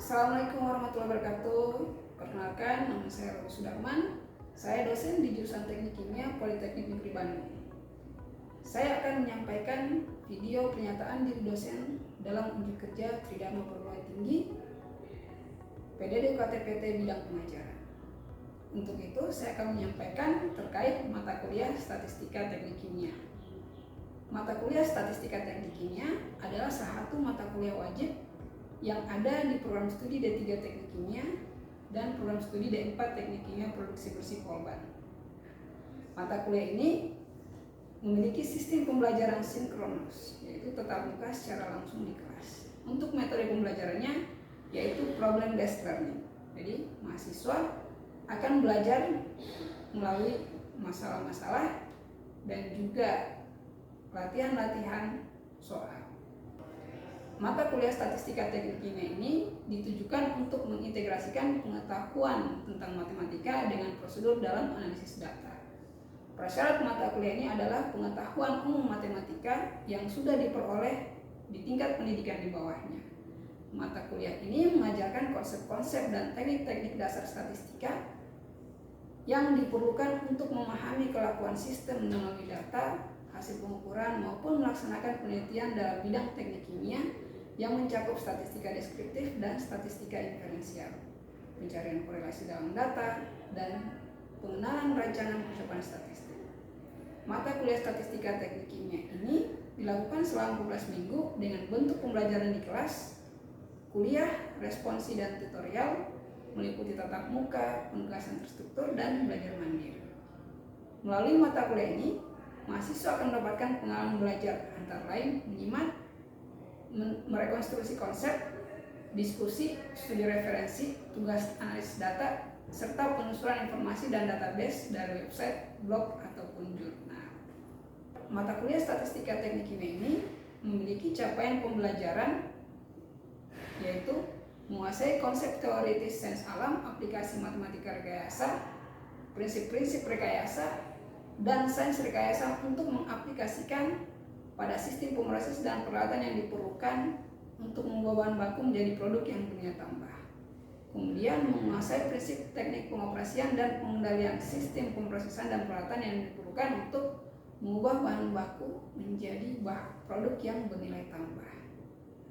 Assalamualaikum warahmatullahi wabarakatuh. Perkenalkan, nama saya Robi Sudarman. Saya dosen di jurusan Teknik Kimia Politeknik Negeri Bandung. Saya akan menyampaikan video pernyataan diri dosen dalam unjuk kerja Tridharma Perguruan Tinggi PDD UKT PT bidang pengajaran. Untuk itu, saya akan menyampaikan terkait mata kuliah Statistika Teknik Kimia. Mata kuliah Statistika Teknik Kimia adalah salah satu mata kuliah wajib yang ada di program studi D3 Teknik Kimia dan program studi D4 Teknik Kimia Produksi Bersih Polban. Mata kuliah ini memiliki sistem pembelajaran sinkronus, yaitu tatap muka secara langsung di kelas. Untuk metode pembelajarannya yaitu problem based learning. Jadi mahasiswa akan belajar melalui masalah-masalah dan juga latihan-latihan soal. Mata kuliah Statistika Teknik Kimia ini ditujukan untuk mengintegrasikan pengetahuan tentang matematika dengan prosedur dalam analisis data. Prasyarat mata kuliah ini adalah pengetahuan umum matematika yang sudah diperoleh di tingkat pendidikan di bawahnya. Mata kuliah ini mengajarkan konsep-konsep dan teknik-teknik dasar statistika yang diperlukan untuk memahami kelakuan sistem melalui data, hasil pengukuran maupun melaksanakan penelitian dalam bidang teknik kimia yang mencakup statistika deskriptif dan statistika inferensial, pencarian korelasi dalam data, dan pengenalan rancangan persiapan statistik. Mata kuliah Statistika Teknik Kimia ini dilakukan selama 12 minggu dengan bentuk pembelajaran di kelas, kuliah, responsi dan tutorial, meliputi tatap muka, penugasan terstruktur, dan belajar mandiri. Melalui mata kuliah ini, mahasiswa akan mendapatkan pengalaman belajar antara lain menyimak, merekonstruksi konsep, diskusi, studi referensi, tugas analisis data, serta penelusuran informasi dan database dari website, blog, ataupun jurnal. Mata kuliah Statistika Teknik Kimia ini memiliki capaian pembelajaran yaitu menguasai konsep teoritis sains alam, aplikasi matematika rekayasa, prinsip-prinsip rekayasa, dan sains rekayasa untuk mengaplikasikan pada sistem pemroses dan peralatan yang diperlukan untuk mengubah bahan baku menjadi produk yang bernilai tambah. Kemudian menguasai prinsip teknik pengoperasian dan pengendalian sistem pemrosesan dan peralatan yang diperlukan untuk mengubah bahan baku menjadi produk yang bernilai tambah.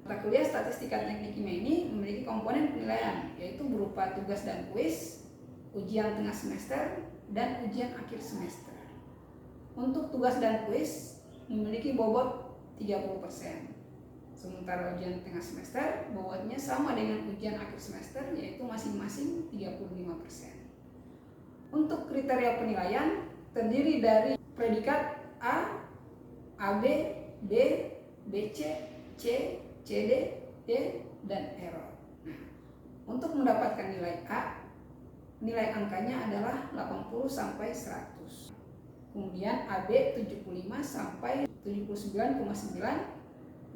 Mata kuliah Statistika Teknik Kimia ini memiliki komponen penilaian, yaitu berupa tugas dan kuis, ujian tengah semester, dan ujian akhir semester. Untuk tugas dan kuis memiliki bobot 30%. Sementara ujian tengah semester bobotnya sama dengan ujian akhir semester, yaitu masing-masing 35%. Untuk kriteria penilaian terdiri dari predikat A, AB, B, BC, C, CD, D, dan error. Nah, untuk mendapatkan nilai A, nilai angkanya adalah 80 sampai 100. Kemudian AB 75 sampai 79,9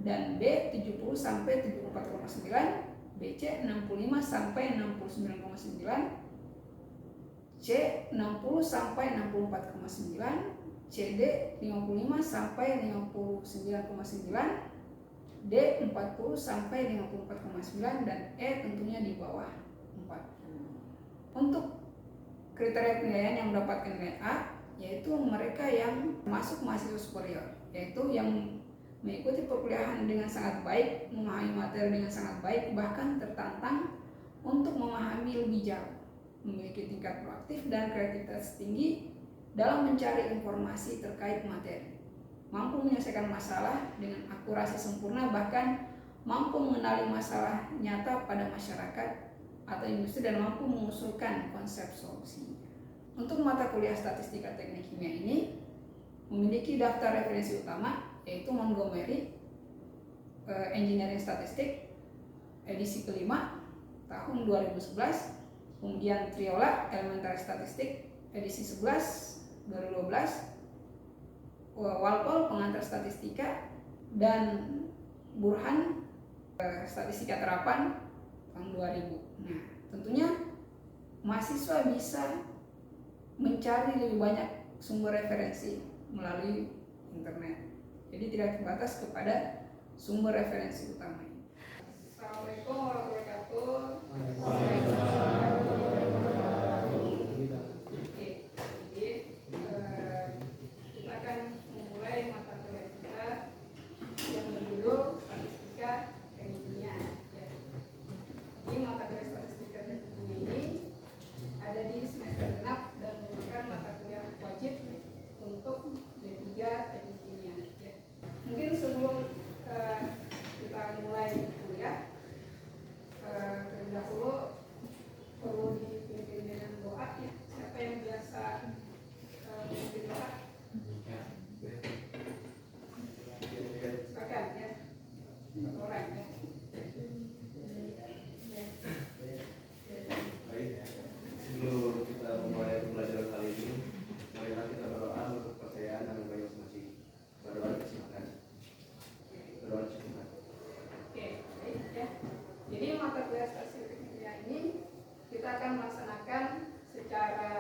dan B 70 sampai 74,9, BC 65 sampai 69,9, C 60 sampai 64,9, CD 55 sampai 59,9, D 40 sampai 54,9, dan E tentunya di bawah 40. Untuk kriteria penilaian yang mendapatkan nilai A yaitu mereka yang masuk mahasiswa superior, yaitu yang mengikuti perkuliahan dengan sangat baik, memahami materi dengan sangat baik, bahkan tertantang untuk memahami lebih jauh, memiliki tingkat proaktif dan kreativitas tinggi dalam mencari informasi terkait materi, mampu menyelesaikan masalah dengan akurasi sempurna, bahkan mampu mengenali masalah nyata pada masyarakat atau industri dan mampu mengusulkan konsep solusinya. Untuk mata kuliah Statistika Teknik Kimia ini memiliki daftar referensi utama, yaitu Montgomery Engineering Statistik edisi kelima tahun 2011, kemudian Triola Elementary Statistik edisi 11 2012, Walpole Pengantar Statistika, dan Burhan Statistika Terapan tahun 2000. Nah, tentunya mahasiswa bisa mencari lebih banyak sumber referensi melalui internet. Jadi tidak terbatas kepada sumber referensi utama. Assalamualaikum warahmatullahi wabarakatuh. wabarakatuh. Oke, jadi kita akan memulai mata kuliah kita yang berjudul Statistika Teknik Kimia. Ya. Jadi mata kuliah Statistika Teknik Kimia ini ada di semester genap dan merupakan mata kuliah wajib untuk D3 Teknik Kimia. Ya. Mungkin sebelum kita mulai kuliah, terlebih dahulu perlu dipimpin dengan doa. Ya. Siapa yang biasa memimpin doa? Silakan ya, orang ya. Baik, sebelum kita memulai pembelajaran kali ini, marilah kita berdoa untuk kepercayaan dan bagi masing-masing. Berdoa kesilakan. Berdoa kesilakan. Oke, baik ya. Jadi mata kuliah Statistika Kimia ini kita akan melaksanakan secara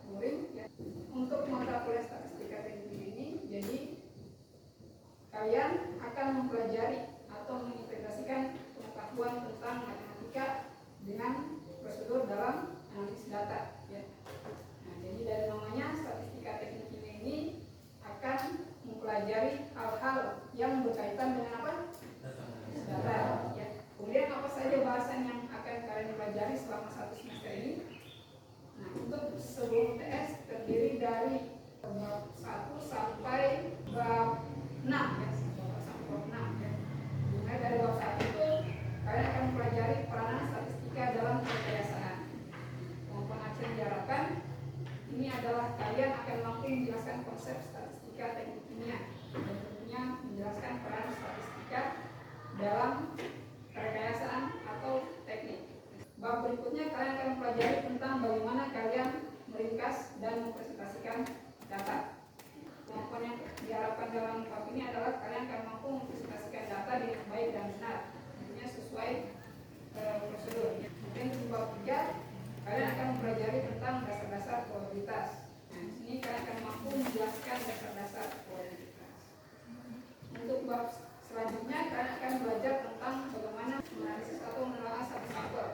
luring ya. Untuk mata kuliah Statistika Teknik Kimia ini, jadi kalian akan mempelajari atau mengintegrasikan pengetahuan tentang matematika dengan prosedur dalam analisis data ya. Nah, jadi dari namanya Statistika Teknik Kimia ini akan mempelajari hal-hal yang berkaitan dengan apa? Data ya. Kemudian apa saja bahasan yang akan kalian pelajari selama satu semester ini? Nah, untuk seluruh TS terdiri dari bab 1 sampai bab 6 ya, sampai bab 6 ya. Dimulai dari bab 1 itu kalian akan mempelajari peranan statistika dalam kebiasaan. Kemampuan aksi yang diharapkan ini adalah kalian akan mampu menjelaskan konsep statistika teknik kimia dan tentunya menjelaskan peran statistika dalam rekayasaan atau teknik. Bab berikutnya kalian akan mempelajari tentang bagaimana kalian meringkas dan mempresentasikan data. Kemampuan yang diharapkan dalam bab ini adalah kalian akan mampu mempresentasikan data dengan baik dan benar, tentunya sesuai prosedur. Kemudian di bab 3 kalian akan mempelajari tentang dasar-dasar probabilitas. Nah, di sini kalian akan mampu menjelaskan dasar-dasar probabilitas. Untuk bab selanjutnya kalian akan belajar tentang bagaimana menganalisis atau menelaah satu sampel.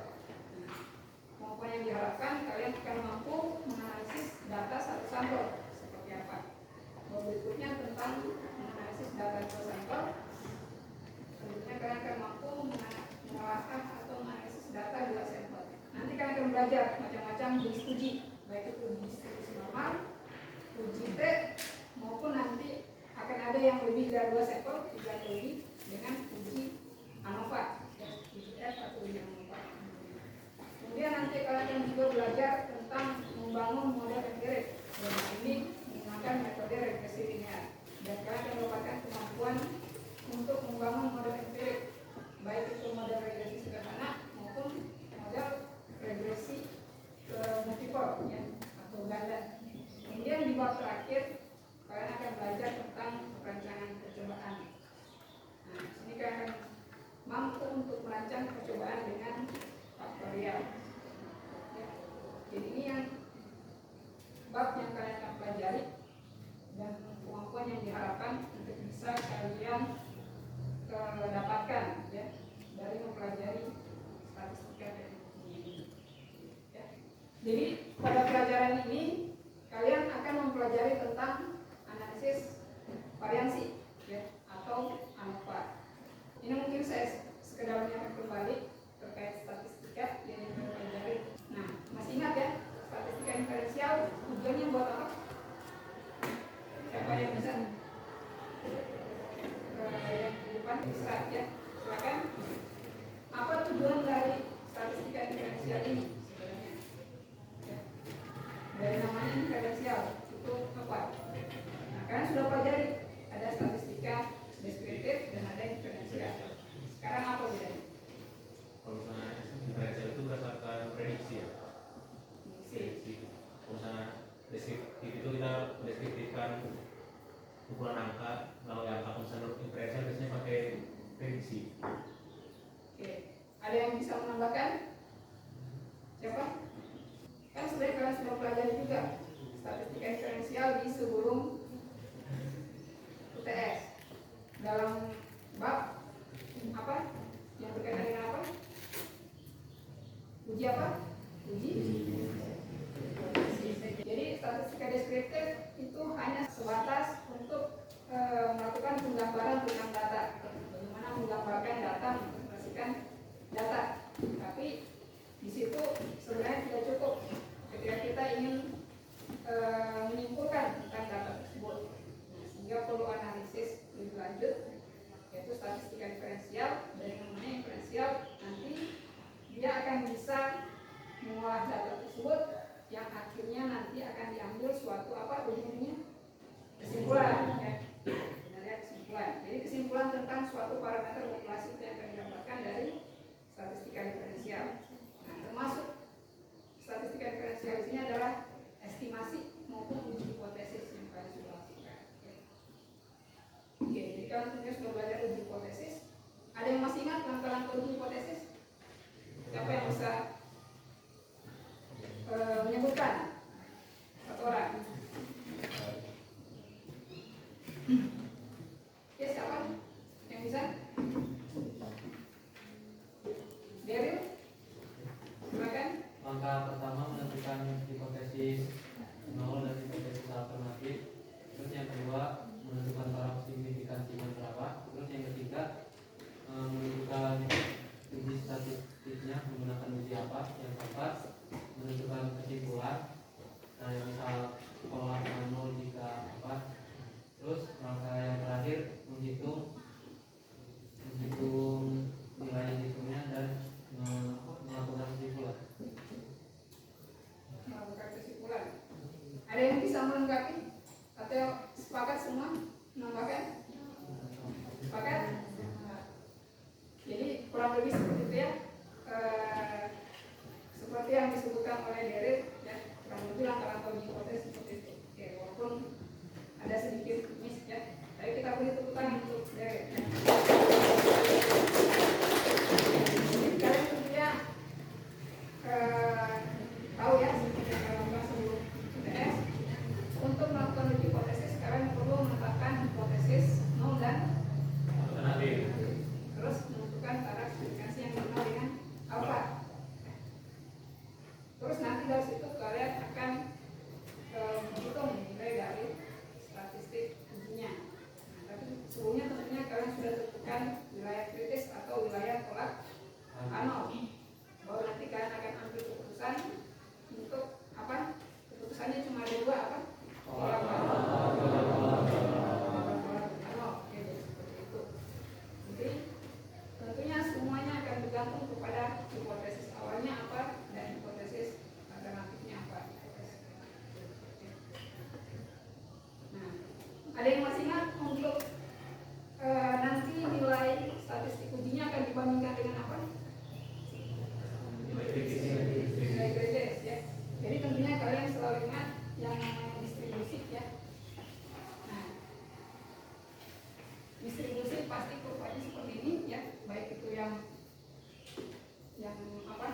Kemampuan yang diharapkan kalian akan mampu menganalisis data satu sampel seperti apa. Berikutnya tentang menganalisis data satu sampel. Selanjutnya kalian akan mampu menelaah atau menganalisis data dua sampel. Nanti kalian akan belajar macam-macam jenis uji, baik itu distribusi normal, uji T, maupun nanti akan ada yang lebih dari dua sampel, 3 atau lebih, dengan uji ANOVA, ya, uji F atau uji ANOVA. Kemudian nanti kalian akan juga belajar tentang membangun model empirik. Dan ini menggunakan metode regresi linear. Dan kalian akan mendapatkan kemampuan untuk membangun model empirik, baik itu model regresi sederhana maupun model regresi multiple, ya, atau ganda. Kemudian di bab terakhir kalian akan belajar tentang perancangan percobaan. Nah, sini kalian akan mampu untuk merancang percobaan dengan faktorial. Ya. Jadi ini yang bab yang kalian akan pelajari dan kemampuan yang diharapkan untuk bisa kalian dapatkan ya dari mempelajari statistika teknik ini. Ya. Jadi pada pelajaran ini kalian akan mempelajari tentang analisis variansi ya, atau ANOVA. Ini mungkin saya sekedar menyampaikan kembali terkait statistika yang kita pelajari. Nah, masih ingat ya, statistika inferensial tujuannya buat apa? Siapa yang bisa? Yang di depan bisa ya, silakan. Apa tujuan dari statistika inferensial ini sebenarnya? Ya. Dari namanya inferensial itu apa? Nah, kalian sudah pelajari ada statistika deskriptif dan ada inferensial. Sekarang apa bedanya? Kalau misalnya diferensial itu berdasarkan prediksi ya. Prediksi. Kalau misalnya deskriptif itu kita mendeskripsikan ukuran angka. Kalau yang angka misalnya diferensial biasanya pakai prediksi. Oke, ada yang bisa menambahkan? Siapa? Kan sebenarnya kalian sudah pelajari juga statistika diferensial di sebelum UTS dalam bab apa yang berkaitan dengan apa? Uji apa? Uji hipotesis. Jadi statistika deskriptif itu hanya sebatas untuk melakukan penggambaran tentang data, bagaimana menggambarkan data, menginformasikan data. Tapi di situ sebenarnya tidak cukup ketika kita ingin menyimpulkan tentang data tersebut. Nah, sehingga perlu analisis lebih lanjut, yaitu statistika diferensial. Dari namanya diferensial, nanti dia akan bisa mengolah data tersebut yang akhirnya nanti akan diambil suatu apa ujungnya kesimpulan, ya. Kita lihat kesimpulan. Jadi kesimpulan tentang suatu parameter populasi itu yang akan didapatkan dari statistika diferensial. Nah, termasuk statistika diferensial ini adalah estimasi maupun uji hipotesis yang kalian sudah lakukan. Oke, jadi kalian tentunya sudah belajar uji hipotesis. Ada yang masih ingat langkah-langkah uji hipotesis? Siapa yang bisa menyebutkan? Satu orang. Oke, siapa yang bisa? Daryl, silakan. Langkah pertama menentukan hipotesis nol dan hipotesis alternatif. Terus yang kedua menentukan barang signifikansinya berapa. Terus yang ketiga menentukan uji statistiknya menggunakan uji apa. Yang keempat menentukan kesimpulan. Nah, yang misal pola nol jika apa. Terus langkah yang terakhir menghitung nilai hitungnya dan melakukan kesimpulan. Melakukan kesimpulan. Ada yang bisa melengkapi atau sepakat semua menambahkan? Sepakat? Jadi kurang lebih seperti itu ya. Seperti yang disebutkan oleh Daryl, ya, kurang lebih langkah-langkah uji hipotesis seperti itu. Oke, walaupun ada sedikit miss, ya. Tapi kita beri tepuk tangan untuk Daryl. Ya. Kalian tentunya tahu ya, seperti yang kalian lakukan sebelum UTS, untuk melakukan uji hipotesis kalian perlu menetapkan hipotesis nol dan alternatif. terus menentukan taraf signifikansi yang dikenal dengan alfa. Terus nanti dari situ kalian akan menghitung nilai dari statistik ujinya. Nah, tapi sebelumnya tentunya kalian sudah tentukan wilayah kritis atau wilayah tolak anol. Bahwa nanti kalian akan ambil keputusan untuk apa? Keputusannya cuma ada dua apa? Tolak anol. Oke, jadi seperti itu. Jadi tentunya semuanya akan bergantung kepada hipotesis awalnya apa dan hipotesis alternatifnya apa. Nah, ada yang masih ingat untuk nanti nilai statistik ujinya akan dibandingkan dengan apa? Nilai kritis, ya. Jadi tentunya kalian selalu ingat yang namanya distribusi, ya. Nah, distribusi pasti kurvanya seperti ini, ya. Baik itu yang apa?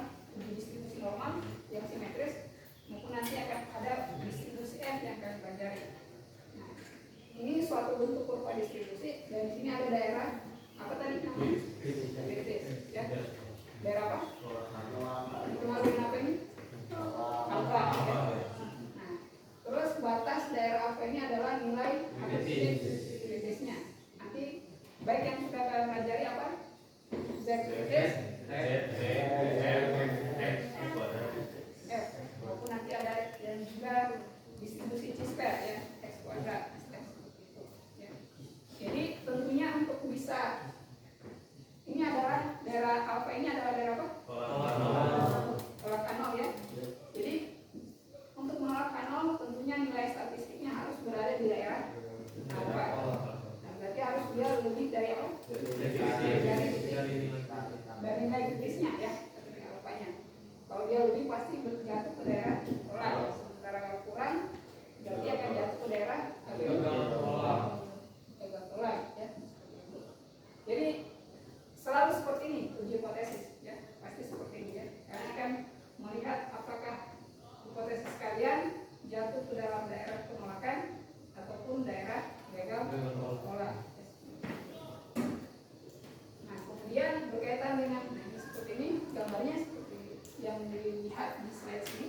Distribusi normal, yang simetris, maupun nanti akan ada distribusi F yang kalian pelajari. Nah, ini suatu bentuk kurva distribusi dan di sini ada daerah apa tadi namanya? Kritis, ya. Daerah apa? Dipengaruhi dengan apa ini? Alfa. Ya. Nah, terus batas daerah alfa ini adalah nilai kritisnya. Nanti baik yang sudah kalian pelajari apa? Z kritis, F, maupun nanti ada yang juga distribusi C-square, ya, X kuadrat, ya. Jadi tentunya untuk bisa ini adalah daerah alfa ini adalah daerah apa? Tolak anol, ya. Jadi untuk menolak anol tentunya nilai statistiknya harus berada di daerah alfa. Nah, berarti harus dia lebih dari apa? Dari nilai kritisnya, ya, dari alfanya. Kalau dia lebih pasti jatuh ke daerah tolak. Sementara kalau kurang berarti akan jatuh ke daerah gagal tolak, ya. Jadi selalu seperti ini uji hipotesis, ya, pasti seperti ini, ya. Kalian akan melihat apakah hipotesis kalian jatuh ke dalam daerah penolakan ataupun daerah gagal tolak. Nah, kemudian berkaitan dengan ini seperti ini gambarnya seperti yang dilihat di slide sini.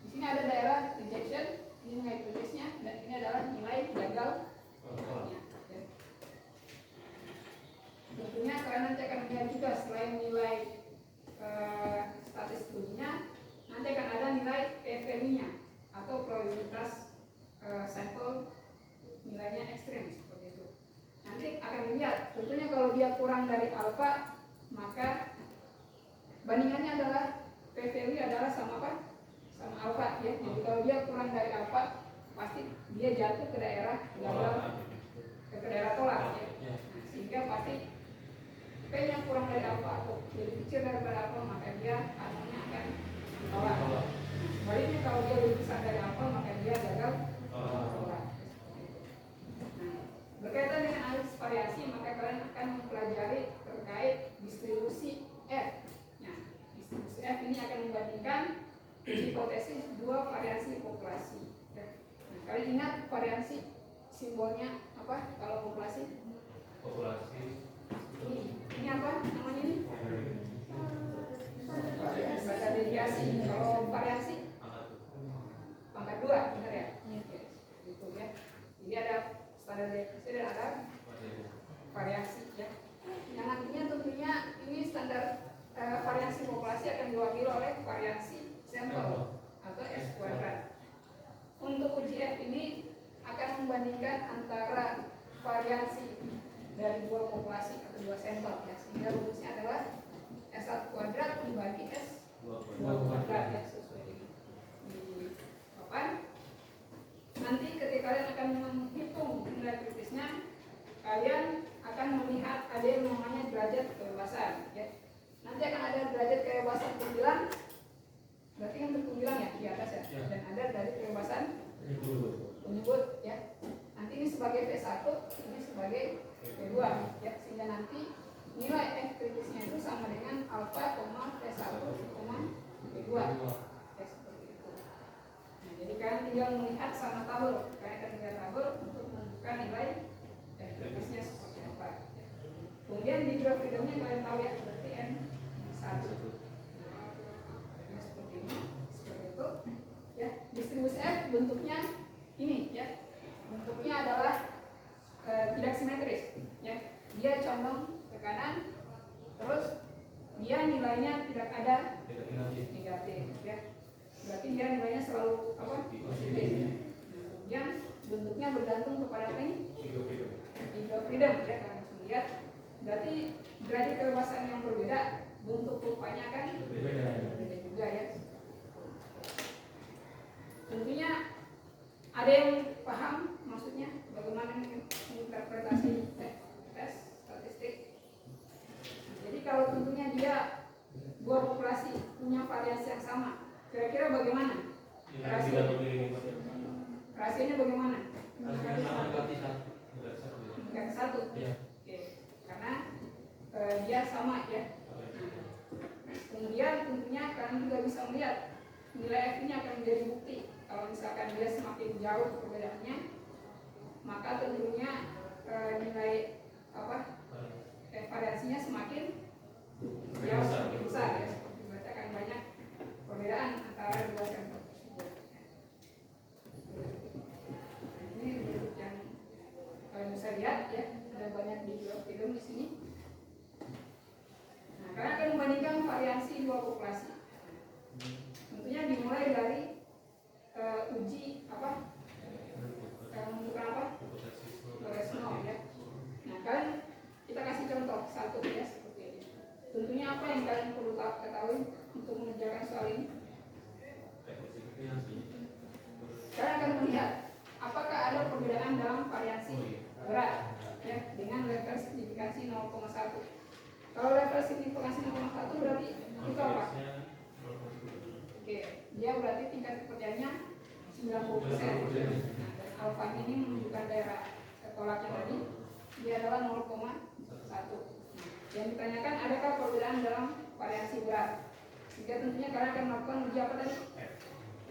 Di sini ada daerah rejection, ini nilai progresnya, dan ini adalah nilai gagal. Ya. Tentunya kalian nanti akan melihat juga selain nilai statistiknya, nanti akan ada nilai p-value-nya atau probabilitas sampel nilainya ekstrim seperti itu. Nanti akan dilihat, tentunya kalau dia kurang dari alfa, maka bandingannya adalah p-value adalah sama apa? Sama alfa ya. Jadi kalau dia kurang dari alfa, pasti dia jatuh ke daerah gagal, ke daerah tolak ya. Nah, sehingga pasti p-nya kurang dari alfa atau lebih kecil daripada alfa, maka dia hasilnya akan tolak. Sebaliknya kalau dia lebih besar dari alfa, maka dia gagal tolak. Nah, berkaitan dengan analisis variasi, maka kalian akan mempelajari terkait distribusi F. Nah, distribusi F ini akan membandingkan hipotesis dua variasi populasi. Nah, kalian ingat variasi simbolnya apa kalau populasi? Populasi. Ini apa namanya ini? Baca deviasi. Kalau variasi? Pangkat 2, benar ya? Gitu ya. Jadi ada standar deviasi dan ada variasi ya. Yang nantinya tentunya ini standar variasi populasi akan diwakili oleh variasi sampel atau S kuadrat. Untuk uji F ini akan membandingkan antara variasi dari dua populasi atau dua sampel ya, sehingga rumusnya adalah S1 kuadrat dibagi S2 kuadrat ya, sesuai di papan. Nanti ketika kalian akan menghitung nilai kritisnya, kalian akan melihat ada yang namanya derajat kebebasan ya. Nanti akan ada derajat kebebasan 9, berarti yang terpenggilan ya di atas ya, dan ada derajat kebebasan penyebut ya. Nanti ini sebagai P1, ini sebagai P2 ya, sehingga nanti nilai F kritisnya itu sama dengan alfa, P1, P2 ya, seperti itu. Nah, jadi kalian tinggal melihat sama tabel, kalian akan melihat tabel untuk menentukan nilai F kritisnya seperti apa ya. Kemudian di graf freedomnya kalian tahu ya, berarti N1 ya, seperti ini, seperti itu ya. Distribusi F bentuknya ini ya, bentuknya adalah tidak simetris ya. Dia condong ke kanan, terus dia nilainya tidak ada negatif ya, berarti dia nilainya selalu apa? Positif. Kemudian bentuknya bergantung kepada apa ini? Ego freedom ya, kalian bisa lihat. Berarti derajat kebebasan yang berbeda, bentuk rupanya kan berbeda juga ya. Tentunya ada yang paham maksudnya bagaimana menginterpretasi tes statistik. Jadi kalau tentunya dia dua populasi punya variasi yang sama, kira-kira bagaimana? Rasionya bagaimana? Bukan satu. Oke, karena dia sama ya. Kemudian tentunya kalian juga bisa melihat nilai F ini akan menjadi bukti. Kalau misalkan dia semakin jauh perbedaannya, maka tentunya nilai apa variasinya semakin jauh, semakin besar ya. Seperti berarti akan banyak perbedaan antara dua sampel tersebut. Ini bentuk yang kalian bisa lihat ya, ada banyak di film di sini. Nah, kalian akan membandingkan variasi dua populasi. Tentunya dimulai dari uji apa? Menentukan apa? Lorenzo ya. Nah, kalian kita kasih contoh satu ya seperti ini. Tentunya apa yang kalian perlu ketahui untuk mengerjakan soal ini? Kalian akan melihat apakah ada perbedaan dalam variasi berat ya dengan level signifikansi 0,1. Kalau level signifikansi 0,1 berarti itu apa? Oke, dia berarti tingkat kepercayaannya 90%. Nah, dan alfa ini menunjukkan daerah tolaknya tadi, dia adalah 0,1. Yang ditanyakan adakah perbedaan dalam variasi berat? Sehingga tentunya kalian akan melakukan uji apa tadi?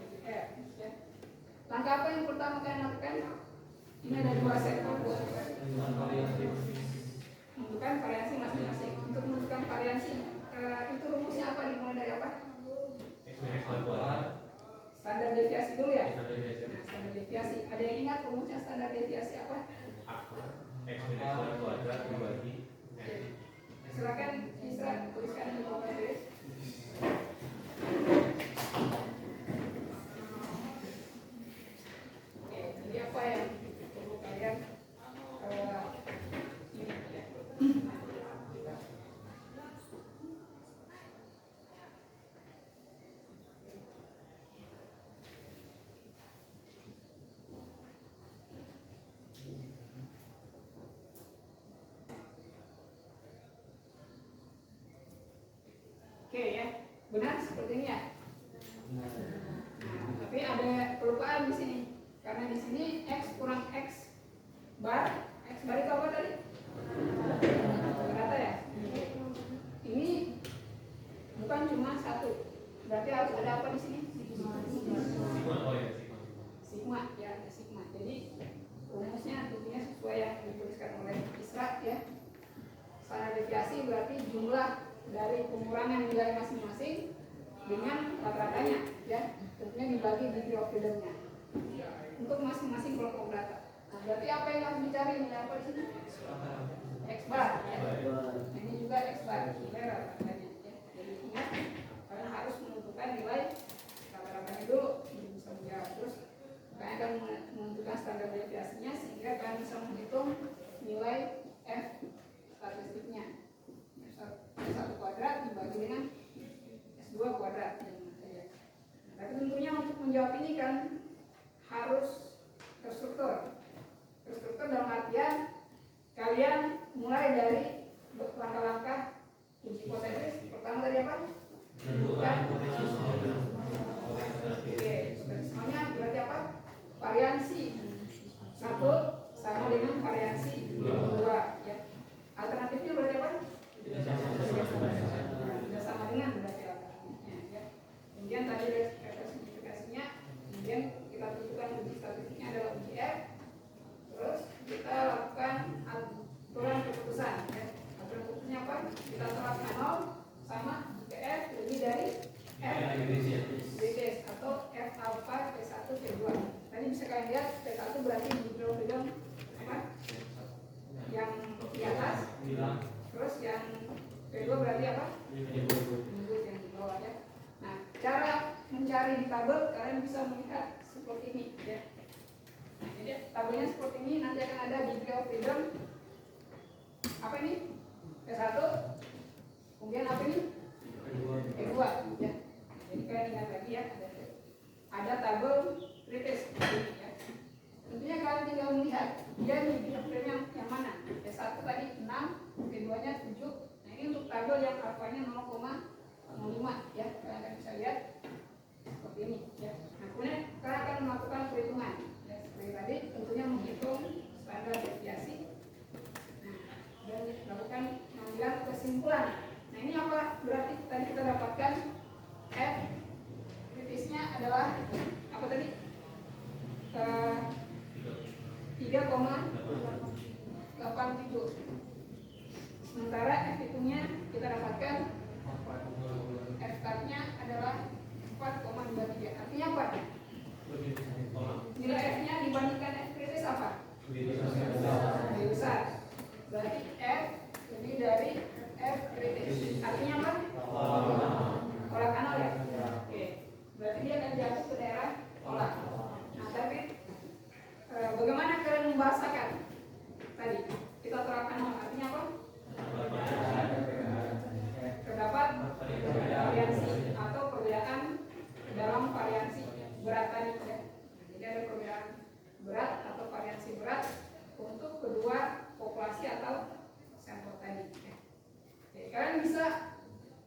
Uji F. Ya. Langkah apa yang pertama kalian lakukan? Ini ada dua sampel buat menentukan variasi masing-masing. Untuk menentukan variasi itu rumusnya apa? Dimulai dari apa? standar deviasi apa? X minus Y kuadrat dibagi X. Silakan Isra tuliskan di bawah tulis. Oke, jadi apa yang perlu kalian ini ya. Oke ya, benar seperti ini ya. Nah, tapi ada kelupaan di sini. Karena di sini X kurang X bar itu apa tadi? Rata ya. Ini bukan cuma satu, berarti harus ada apa di sini? Sigma, oh ya, Sigma ya, ada sigma. Jadi rumusnya tentunya sesuai yang dituliskan oleh Isra ya. Standar deviasi berarti jumlah dari pengurangan nilai masing-masing dengan rata-ratanya ya, tentunya dibagi degree of freedom-nya untuk masing-masing kelompok data. Nah, berarti apa yang harus dicari nilai apa di sini? X bar ya. Ini juga X bar nilai rata-ratanya ya. Jadi ingat kalian harus menentukan nilai rata-ratanya dulu bisa menjawab, terus kalian akan menentukan standar deviasinya sehingga kalian bisa menghitung nilai F statistiknya. S1 kuadrat dibagi dengan S2 kuadrat ya. Tapi tentunya untuk menjawab ini kan harus terstruktur dalam artian kalian mulai dari langkah-langkah uji hipotesis. Pertama tadi apa? Tentukan misalnya berarti apa? Variansi 1 sama dengan variansi 2 ya. Alternatifnya berarti apa? Tidak sama dengan berarti alternatifnya ya. Kemudian tadi representasinya, kemudian kita tentukan uji statistiknya adalah uji F. Terus kita lakukan aturan keputusan ya. Aturan keputusannya apa? Kita terapkan 0 sama jika F lebih dari F Bds atau F alpha P1 P2. Tadi bisa kalian lihat P1 berarti freedom apa? Yang di atas. Terus yang kedua berarti apa? Menyebut yang di bawah ya. Nah, cara mencari di tabel kalian bisa melihat seperti ini ya. Nah, jadi tabelnya seperti ini, nanti akan ada degree of freedom. Apa ini? P1. Kemudian apa ini? P2 ya. Jadi kalian ingat lagi ya, ada tabel kritis ini ya. Tentunya kalian tinggal melihat dia degree of freedom yang mana. P1 tadi 6, P2-nya 7. Nah, ini untuk tabel yang alfanya 0,05 ya. Kalian akan bisa lihat seperti ini ya. Nah, kemudian kalian akan melakukan perhitungan ya, seperti tadi tentunya menghitung standar deviasi. Nah, dan melakukan pengambilan kesimpulan. Nah, ini apa? Berarti tadi kita dapatkan F kritisnya adalah apa tadi? 3,87. Sementara F hitungnya kita dapatkan F statnya adalah 4,23. Artinya apa? Nilai F nya dibandingkan F kritis apa? Lebih besar. Berarti F lebih dari F kritis. Artinya apa? Tolak anal ya? Oke. Berarti dia akan jatuh ke daerah tolak. Nah, tapi bagaimana kalian membahasakan tadi? Kita terapkan artinya apa? Terdapat variansi atau perbedaan dalam variansi berat tadi ya. Jadi ada perbedaan berat atau variansi berat untuk kedua populasi atau sampel tadi ya. Jadi kalian bisa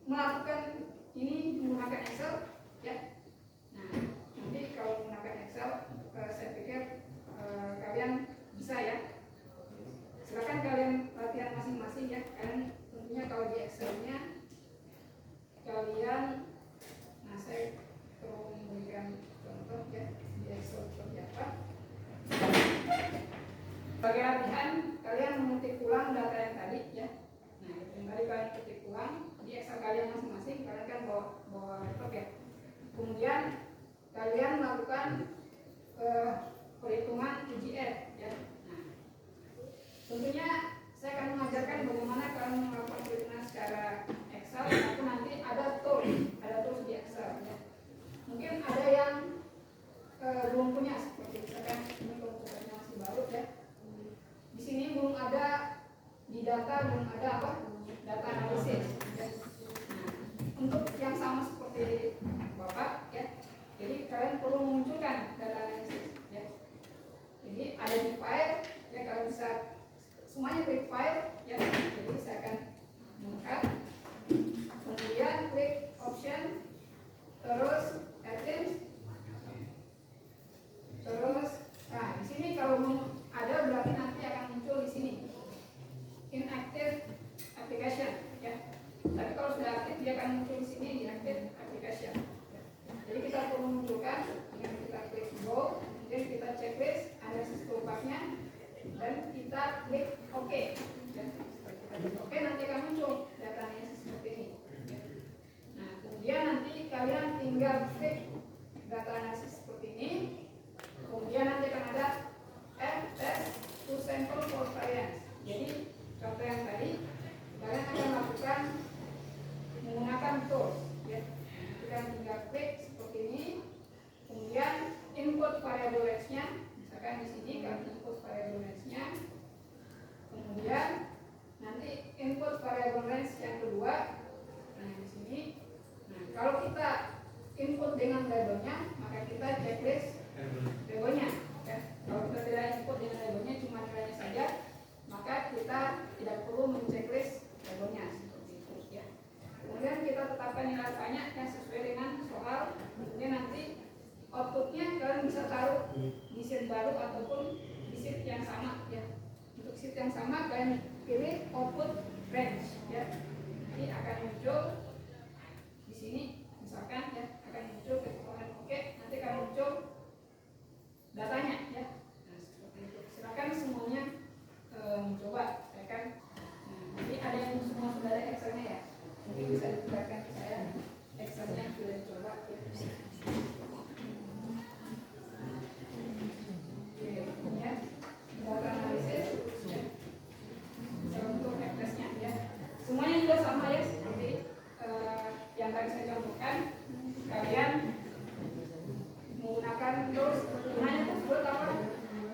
melakukan ini menggunakan Excel ya. Nah, nanti kalau menggunakan Excel saya pikir kalian bisa ya. Silakan kalian latihan masing-masing ya. Kalian tentunya kalau di Excel-nya kalian, nah saya perlu memberikan contoh ya di Excel seperti apa. Sebagai latihan kalian mengetik ulang data yang tadi ya. Nah, yang tadi kalian ketik ulang di Excel kalian masing-masing. Kalian kan bawa laptop ya. Kemudian kalian melakukan perhitungan uji F ya. data belum ada apa? Data analisis. Ya. Nah, untuk yang sama seperti Bapak ya. Jadi kalian perlu memunculkan data analisis ya. Jadi ada di file ya, kalian bisa semuanya klik file ya. Jadi saya akan mengangkat, kemudian klik option, terus items, terus nah di sini kalau ada berarti nanti akan muncul di sini inactive application ya. Tapi kalau sudah aktif dia akan muncul di sini inactive application. Jadi kita perlu munculkan dengan kita klik go, kemudian kita checklist analisis toolbarnya dan kita klik OK. Ya. Kita klik OK nanti akan muncul data analisis seperti ini. Nah kemudian nanti kalian tinggal klik data analisis seperti ini. Kemudian nanti akan ada add test to sample for variance. Jadi contoh yang tadi kalian akan lakukan menggunakan tools ya. Kalian tinggal klik seperti ini, kemudian input variable range-nya, misalkan di sini kalian input variable range-nya, kemudian nanti input variable range yang kedua, nah di sini. Nah kalau kita input dengan labelnya, maka kita checklist labelnya ya. Kalau kita tidak input dengan labelnya, cuma nilainya saja, maka kita tidak perlu men-checklist labelnya seperti itu ya. Kemudian kita tetapkan nilai alfanya yang sesuai dengan soal. Kemudian nanti outputnya kalian bisa taruh di sheet baru ataupun di sheet yang sama ya. Untuk sheet yang sama kalian pilih output range ya. Nanti akan muncul di sini misalkan ya, akan muncul ketika oke, nanti akan muncul datanya ya. Nah seperti itu. Silakan semuanya mencoba ya kan. Nah, jadi ada yang semua sudah ada Excelnya ya. Mungkin bisa diperlihatkan ke saya Excelnya sudah dicoba ya. Oke, ya. Data analisis ya. Untuk Excel-nya ya. Semuanya juga sama ya seperti yang tadi saya contohkan. Kalian menggunakan tools gunanya tersebut apa?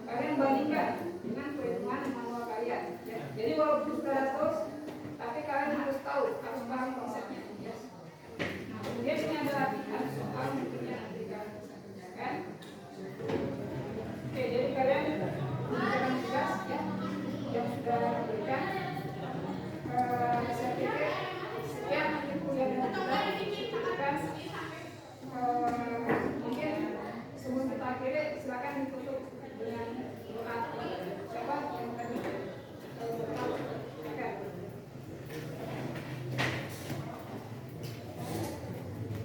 Kalian bandingkan dengan perhitungan manual kalian ya. Jadi walaupun sudah ada tools, tapi kalian harus tahu, harus paham konsepnya ya. Nah kemudian sini ada latihan soal mungkin yang nanti kalian bisa kerjakan. Oke, jadi kalian mengerjakan tugas ya yang sudah diberikan. Saya pikir sekian mungkin kuliah dengan kita. Mungkin sebelum kita akhiri silakan ditutup dengan doa. Siapa yang tadi berdoa? Silakan.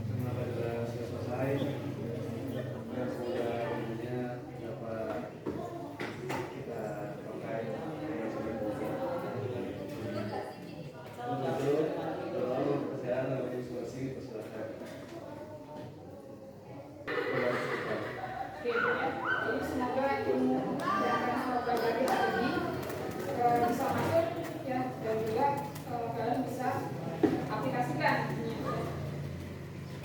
Semoga sudah selesai. Semoga ilmunya dapat kita pakai dengan sebaik mungkin. Untuk doa kepercayaan dan diskusi persilakan. Oke, ya. Jadi semoga ilmu yang akan saya pelajari hari ini bisa masuk ya, dan juga kalian bisa aplikasikan.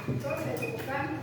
Terus saya cukupkan.